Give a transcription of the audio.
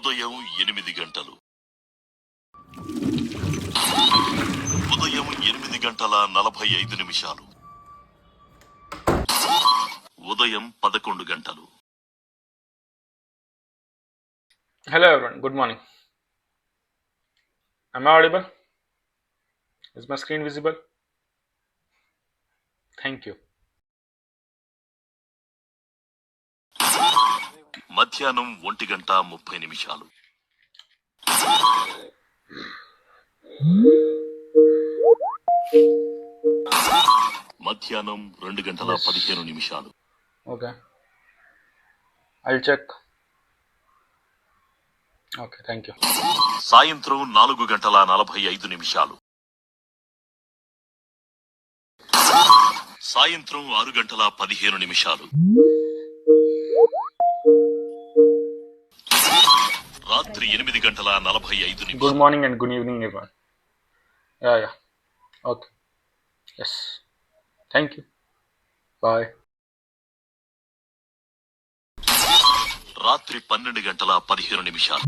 ఉదయం 8 గంటలు. ఉదయం 8 గంటల 45 నిమిషాలు. ఉదయం 11 గంటలు. Hello everyone, good morning. Am I audible? Is my screen visible? Thank you. మధ్యాహ్నం 1:30 నిమిషాలు. మధ్యాహ్నం 2:15 నిమిషాలు. Okay. I'll check. Okay, thank you. సాయంత్రం 4:45 నిమిషాలు. సాయంత్రం 6:15 నిమిషాలు. రాత్రి 8:45 నిమిషాలు. Good morning and good evening everyone. Yeah. Okay. Yes. Thank you. Bye. రాత్రి 12:15 నిమిషాలు.